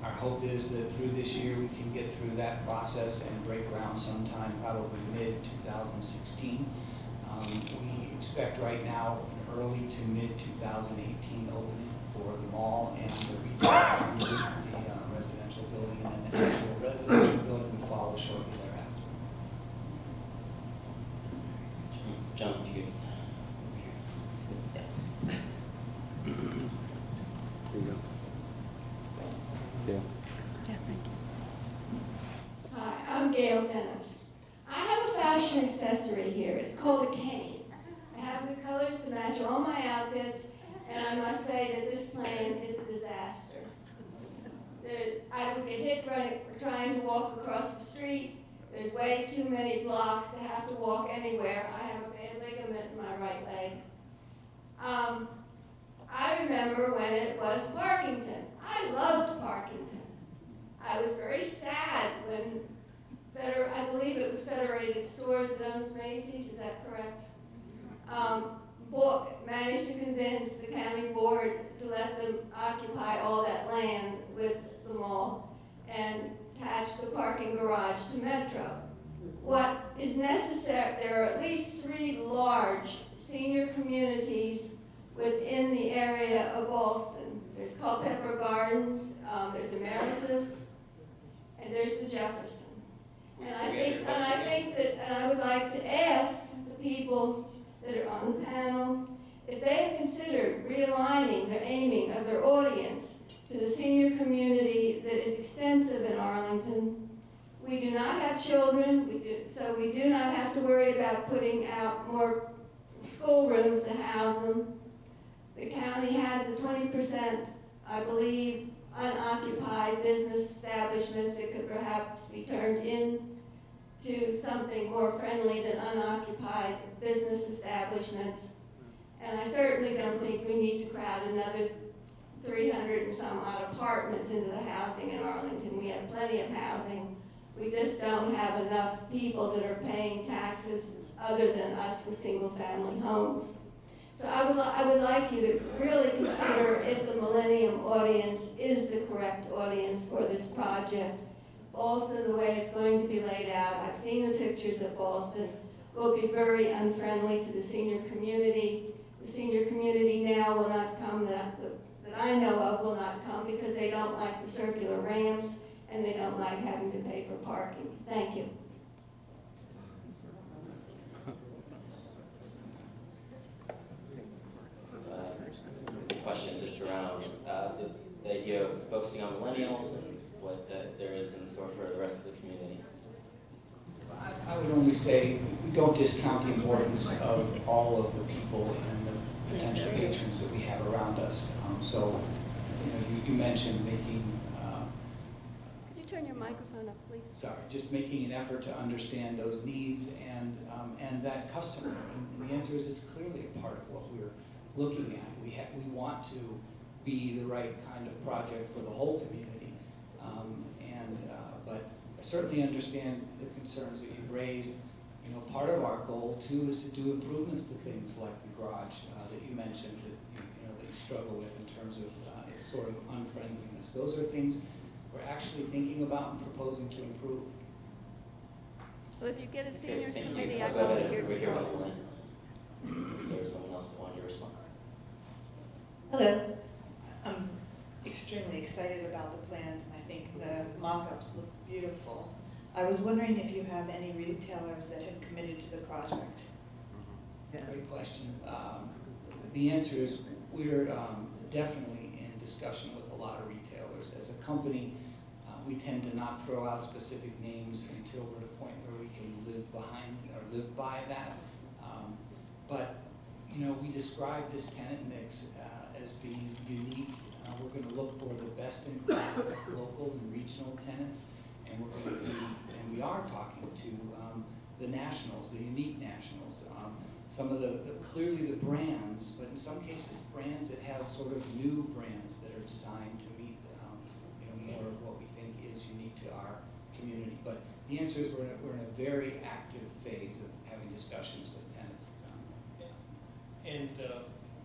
Our hope is that through this year we can get through that process and break ground sometime probably mid-2016. We expect right now an early to mid-2018 opening for the mall and the retail, the residential building, and then the actual residential building will follow shortly thereafter. John, you could. There you go. Yeah. Hi, I'm Gail Dennis. I have a fashion accessory here. It's called a cane. I have the colors to match all my outfits, and I must say that this plan is a disaster. I would get hit trying to walk across the street. There's way too many blocks to have to walk anywhere. I have a bad ligament in my right leg. I remember when it was Parkington. I loved Parkington. I was very sad when I believe it was Federated Stores that owns Macy's, is that correct? Managed to convince the county board to let them occupy all that land with the mall and attach the parking garage to Metro. What is necessary, there are at least 3 large senior communities within the area of Ballston. There's Culpeper Gardens, there's Emeritus, and there's the I would like to ask the people that are on the panel if they have considered realigning the aiming of their audience to the senior community that is extensive in Arlington. We do not have children, so we do not have to worry about putting out more schoolrooms to house them. The county has a 20%, I believe, unoccupied business establishments that could perhaps be turned into something more friendly than unoccupied business establishments. And I certainly don't think we need to crowd another 300 and some odd apartments into the housing in Arlington. We have plenty of housing. We just don't have enough people that are paying taxes other than us with single-family homes. So I would like you to really consider if the Millennium audience is the correct audience for this project. Also, the way it's going to be laid out, I've seen the pictures of Ballston, will be very unfriendly to the senior community. The senior community now will not come, that I know of will not come because they don't like the circular ramps and they don't like having to pay for parking. Thank you. Question just around the idea of focusing on millennials and what there is in store for the rest of the community. I would only say we don't discount the importance of all of the people and the potential patrons that we have around us. So, you mentioned making. Could you turn your microphone up, please? Sorry, just making an effort to understand those needs and that customer. And the answer is it's clearly a part of what we're looking at. We want to be the right kind of project for the whole community. But I certainly understand the concerns that you've raised. Part of our goal too is to do improvements to things like the garage that you mentioned that you struggle with in terms of its sort of unfriendliness. Those are things we're actually thinking about and proposing to improve. Well, if you get a Okay, seniors thank committee, you. I'd Go ahead. volunteer We're here to with go. Lynn. Is there someone else that wanted to respond? Hello. I'm extremely excited about the plans, and I think the mock-ups look beautiful. I was wondering if you have any retailers that have committed to the project? Great question. The answer is we're definitely in discussion with a lot of retailers. As a company, we tend to not throw out specific names until we're at a point where we can live behind or live by that. But you know, we describe this tenant mix as being unique. We're going to look for the best-in-class local and regional tenants, and we're going to be, and we are talking to the nationals, the unique nationals. Some of the clearly the brands, but in some cases brands that have sort of new brands that are designed to meet you know, more of what we think is unique to our community. But the answer is we're in a very active phase of having discussions with tenants. And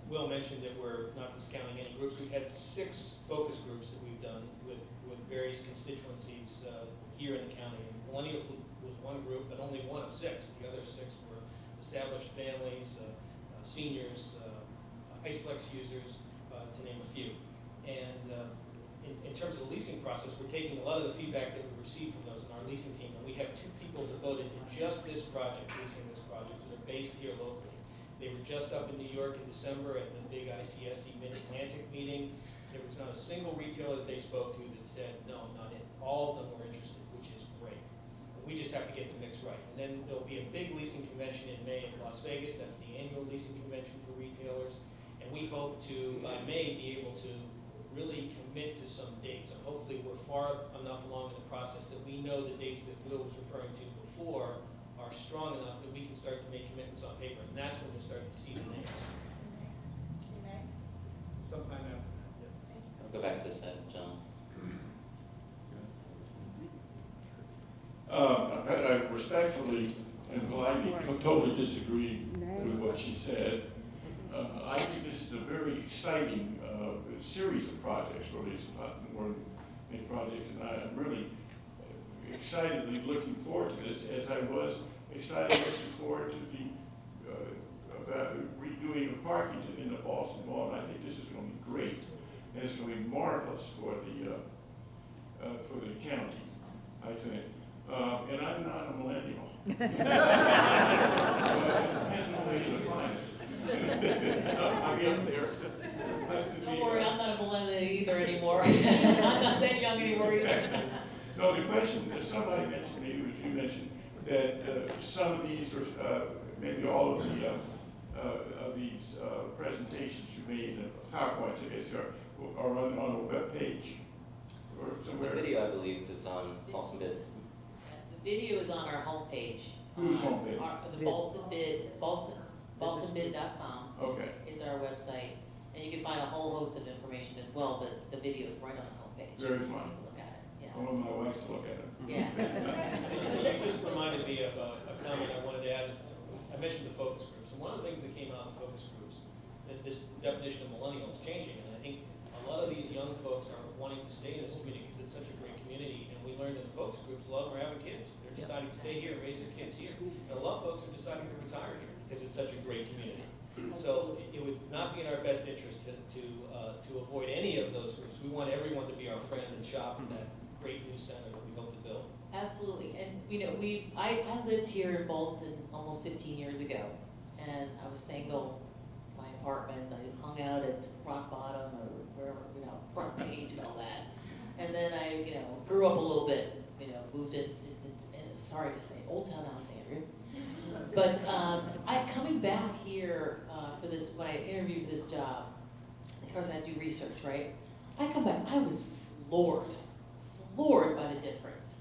Will mentioned that we're not discounting any groups. We've had 6 focus groups that we've done with various constituencies here in the county. And Millennials was one group, but only one of 6. The other 6 were established families, seniors, Iceplex users, to name a few. And in terms of the leasing process, we're taking a lot of the feedback that we received from those in our leasing team, and we have 2 people devoted to just this project, leasing this project, that are based here locally. They were just up in New York in December at the big ICSC Mid-Atlantic meeting. There was not a single retailer that they spoke to that said, no, not in. All of them were interested, which is great. We just have to get the mix right. And then there'll be a big leasing convention in May in Las Vegas. That's the annual leasing convention for retailers. And we hope to, by May, be able to really commit to some dates. And hopefully we're far enough along in the process that we know the dates that Will was referring to before are strong enough that we can start to make commitments on paper. And that's when we'll start to see the names. Sometime after that, yes. I'll go back to John. I respectfully and politely totally disagree with what she said. I think this is a very exciting series of projects, really. It's not more than a project, and I'm really excitedly looking forward to this, as I was excited looking forward to the about redoing the parking in the Ballston Mall. And I think this is going to be great, and it's going to be marvelous for the county, I think. And I'm not a millennial. Depends on where you define it. I'll be up there. Don't worry, I'm not a millennial either anymore. I'm not that young anymore either. No, the question that somebody mentioned, maybe it was you mentioned, that some of these, or maybe all of these presentations you made in PowerPoints, I guess, are on a web page or somewhere. The video, I believe, is on Ballston Bids. The video is on our homepage. Whose homepage? The Ballston Bid, BallstonBid.com Okay. is our website. And you can find a whole host of information as well, but the video is right on the homepage. Very So fun. take a look at it, yeah. I want my wife to look at it. Yeah. You just reminded me of a comment I wanted to add. I mentioned the focus groups, and one of the things that came out in focus groups, that this definition of millennial is changing, and I think a lot of these young folks are wanting to stay in this community because it's such a great community, and we learned in the focus groups, a lot of them are having kids. They're deciding to stay here and raise their kids here. And a lot of folks are deciding to retire here because it's such a great community. So it would not be in our best interest to avoid any of those groups. We want everyone to be our friend and shop in that great new center that we hope to build. Absolutely, and you know, I lived here in Ballston almost 15 years ago, and I was single, my apartment, I hung out at Rock Bottom or wherever, you know, Front Page and all that. And then I, you know, grew up a little bit, you know, moved into sorry to say, Old Town Alexandria. But coming back here for this, when I interviewed for this job, of course I had to do research, right? I come back, I was floored by the difference.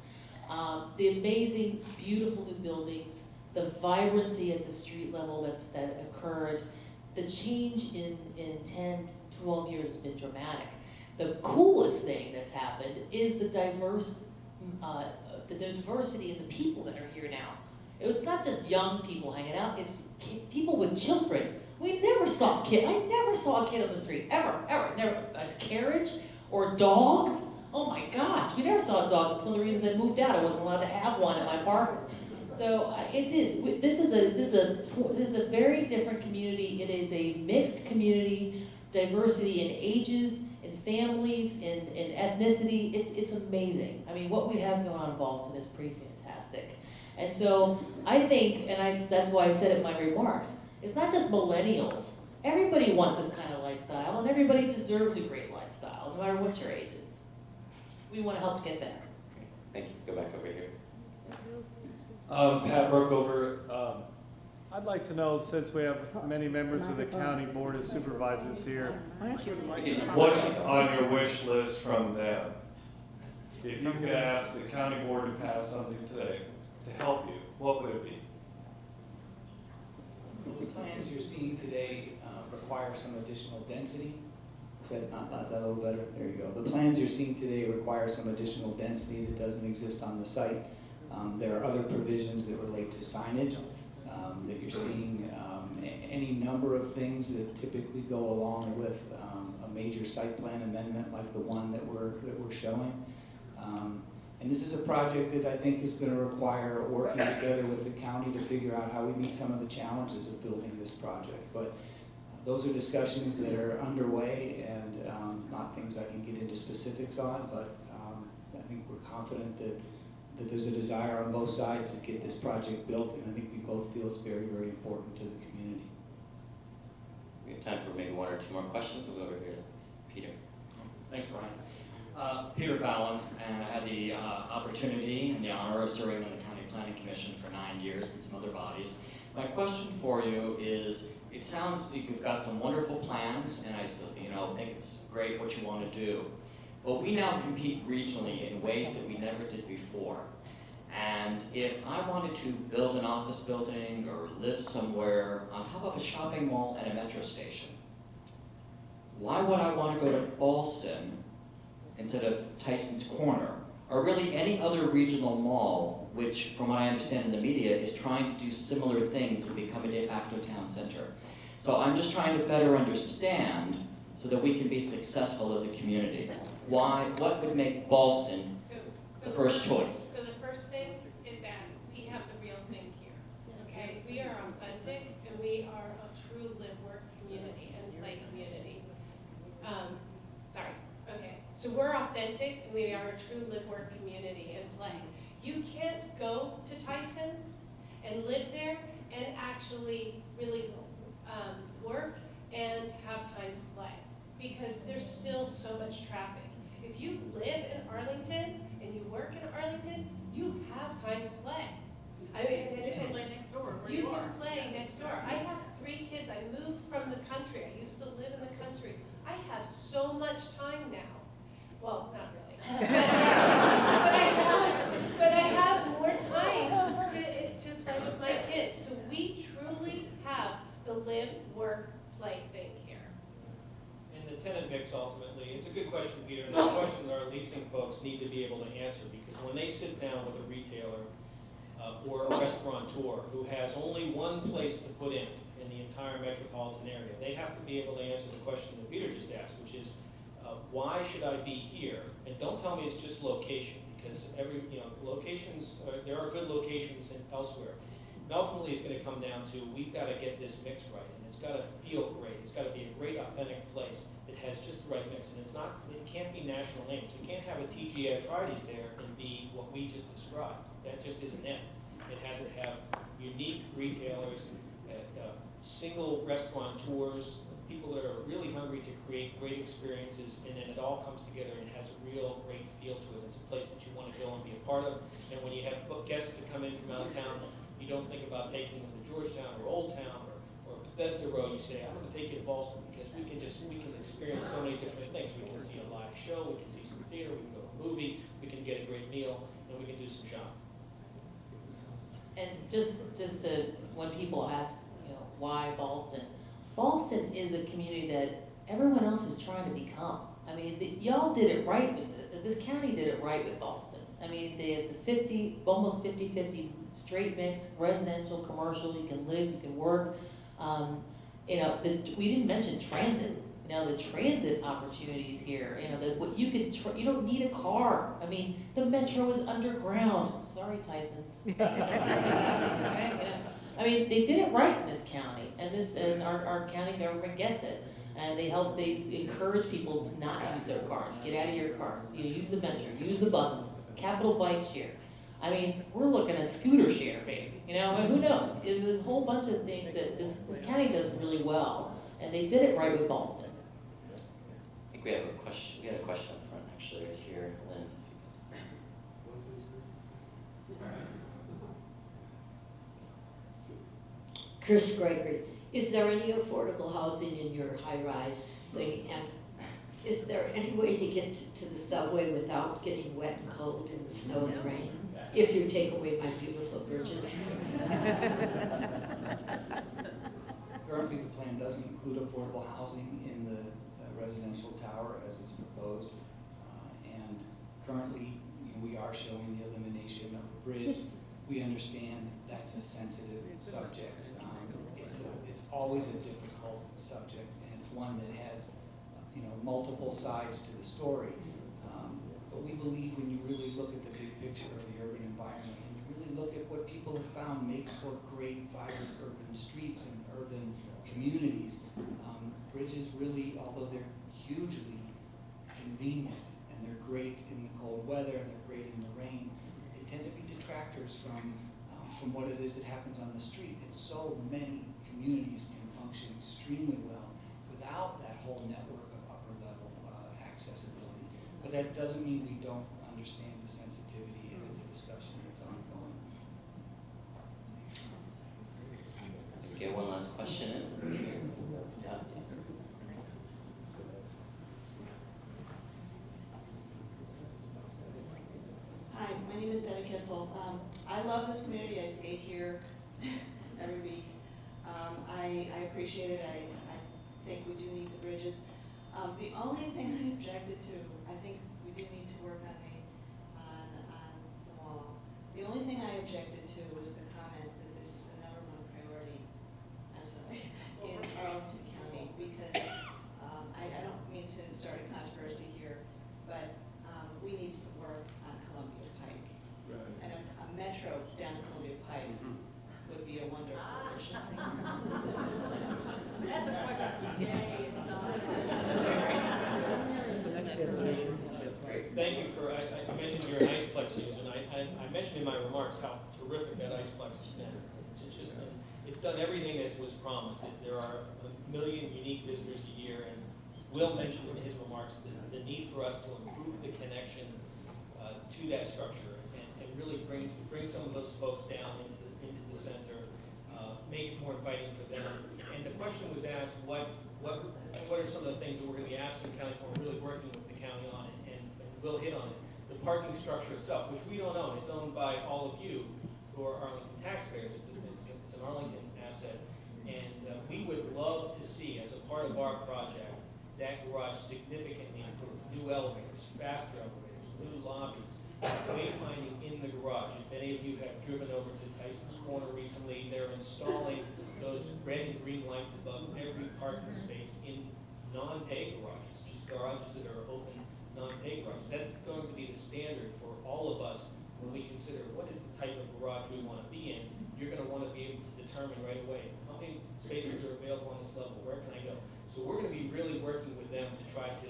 The amazing, beautiful new buildings, the vibrancy at the street level that occurred, the change in 10, 12 years has been dramatic. The coolest thing that's happened is the diversity in the people that are here now. It's not just young people hanging out, it's people with children. We never saw a kid, I never saw a kid on the street, ever, never. A carriage or dogs, oh my gosh, we never saw a dog. It's one of the reasons I moved out. I wasn't allowed to have one in my apartment. So this is a very different community. It is a mixed community, diversity in ages, in families, in ethnicity. It's amazing. I mean, what we have going on in Ballston is pretty fantastic. And so I think, and that's why I said it in my remarks, it's not just millennials. Everybody wants this kind of lifestyle, and everybody deserves a great lifestyle, no matter what your age is. We want to help get that. Thank you. Go back over here. Pat Brookover. I'd like to know, since we have many members of the county board of supervisors here, what's on your wish list from them? If you could ask the county board to pass something today to help you, what would it be? The plans you're seeing today require some additional density. Is that not that a little better? There you go. The plans you're seeing today require some additional density that doesn't exist on the site. There are other provisions that relate to signage that you're seeing, any number of things that typically go along with a major site plan amendment like the one that we're showing. And this is a project that I think is going to require working together with the county to figure out how we meet some of the challenges of building this project. But those are discussions that are underway and not things I can get into specifics on, but I think we're confident that there's a desire on both sides to get this project built, and I think we both feel it's very, very important to the community. We have time for maybe one or two more questions. We'll go over here to Peter. Thanks, Brian. Peter Fallon, and I had the opportunity and the honor of serving on the County Planning Commission for 9 years and some other bodies. My question for you is, it sounds like you've got some wonderful plans, and I think it's great what you want to do. But we now compete regionally in ways that we never did before. And if I wanted to build an office building or live somewhere on top of a shopping mall and a metro station, why would I want to go to Ballston instead of Tyson's Corner, or really any other regional mall, which, from what I understand in the media, is trying to do similar things to become a de facto town center? So I'm just trying to better understand so that we can be successful as a community. What would make Ballston the first choice? So the first thing is that we have the real thing here, okay? We are authentic, and we are a true live-work community and play community. So we're authentic, and we are a true live-work community and play. You can't go to Tyson's and live there and actually really work and have time to play, because there's still so much traffic. If you live in Arlington and you work in Arlington, you have time to play. I mean, You can play next door where you you are. can play next door. I have 3 kids. I moved from the country. I used to live in the country. I have so much time now. Well, not really. but I have more time to play with my kids. So we truly have the live, work, play thing here. And the tenant mix, ultimately, it's a good question, Peter, and it's a question that our leasing folks need to be able to answer, because when they sit down with a retailer or a restaurateur who has only one place to put in the entire metropolitan area, they have to be able to answer the question that Peter just asked, which is, why should I be here? And don't tell me it's just location, because locations, there are good locations elsewhere. And ultimately, it's going to come down to, we've got to get this mix right, and it's got to feel great. It's got to be a great, authentic place that has just the right mix, and it can't be national names. You can't have a TGI Fridays there and be what we just described. That just isn't it. It has to have unique retailers, single restaurateurs, people that are really hungry to create great experiences, and then it all comes together and has a real great feel to it. It's a place that you want to go and be a part of. And when you have guests that come in from out of town, you don't think about taking them to Georgetown or Old Town or Bethesda Road. You say, I'm going to take you to Ballston, because we can experience so many different things. We can see a live show, we can see some theater, we can go to a movie, we can get a great meal, and we can do some shopping. And just to, when people ask, why Ballston? Ballston is a community that everyone else is trying to become. I mean, y'all did it right. This county did it right with Ballston. I mean, the almost 50-50 straight mix, residential, commercial. You can live, you can work. We didn't mention transit. The transit opportunities here. You don't need a car. I mean, the metro is underground. Sorry, Tyson's. I mean, they did it right in this county, and our county government gets it. And they encourage people to not use their cars, get out of your cars, use the Metro, use the buses, capital bike share. I mean, we're looking at scooter share, maybe, and who knows? There's a whole bunch of things that this county does really well, and they did it right with Ballston. I think we have a question. We had a question up front, actually, right here, Lynn. Chris Gregory, is there any affordable housing in your high-rise thing? And is there any way to get to the subway without getting wet and cold in the snow and rain? If you take away my beautiful bridges. Currently, the plan doesn't include affordable housing in the residential tower as is proposed. And currently, we are showing the elimination of a bridge. We understand that's a sensitive subject. It's always a difficult subject, and it's one that has multiple sides to the story. But we believe when you really look at the big picture of the urban environment, and you really look at what people have found makes for great, vibrant urban streets and urban communities, bridges really, although they're hugely convenient and they're great in the cold weather and they're great in the rain, they tend to be detractors from what it is that happens on the street. And so many communities can function extremely well without that whole network of upper level accessibility. But that doesn't mean we don't understand the sensitivity, and it's a discussion that's ongoing. Okay, one last question in. Yeah. Hi, my name is Detta Kissel. I love this community. I skate here every week. I appreciate it. I think we do need the bridges. The only thing I objected to, I think we do need to work on the wall. The only thing I objected to was the comment that this is the #1 priority in Arlington County, because I don't mean to start a controversy here, but we need some work on Columbia Pike. Right. And a metro down Columbia Pike would be a wonderful addition. That's a question for Jay. Thank you for, I mentioned you're an Iceplex user, and I mentioned in my remarks how terrific that Iceplex has been. It's done everything that was promised. There are 1 million unique visitors a year, and Will mentioned in his remarks the need for us to improve the connection to that structure and really bring some of those folks down into the center, make it more inviting for them. And the question was asked, what are some of the things that we're going to be asking the county for? We're really working with the county on it, and we'll hit on it. The parking structure itself, which we don't own, it's owned by all of you who are Arlington taxpayers. It's an Arlington asset, and we would love to see, as a part of our project, that garage significantly improved. New elevators, faster elevators, new lobbies, wayfinding in the garage. If any of you have driven over to Tyson's Corner recently, they're installing those red and green lights above every parking space in non-pay garages, just garages that are open, non-pay garages. That's going to be the standard for all of us when we consider what is the type of garage we want to be in. You're going to want to be able to determine right away how many spaces are available on this level, where can I go? So we're going to be really working with them to try to,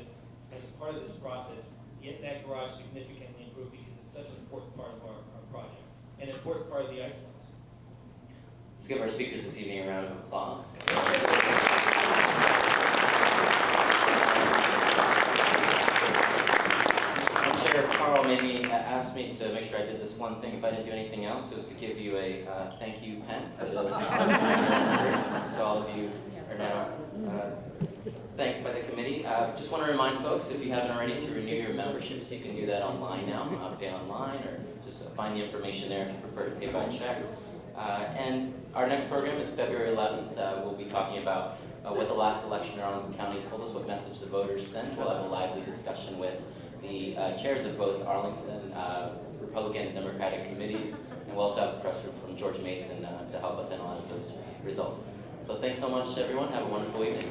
as a part of this process, get that garage significantly improved, because it's such an important part of our project, and an important part of the Iceplex. Let's give our speakers this evening a round of applause. Chair Carl maybe asked me to make sure I did this one thing. If I didn't do anything else, it was to give you a thank you pen. So all of you are now thanked by the committee. Just want to remind folks, if you haven't already, to renew your memberships. You can do that online now, pay online, or just find the information there if you prefer to pay by check. And our next program is February 11th. We'll be talking about what the last election in Arlington County told us, what message the voters sent. We'll have a lively discussion with the chairs of both Arlington Republican and Democratic committees, and we'll also have a press room from George Mason to help us analyze those results. So thanks so much, everyone. Have a wonderful evening.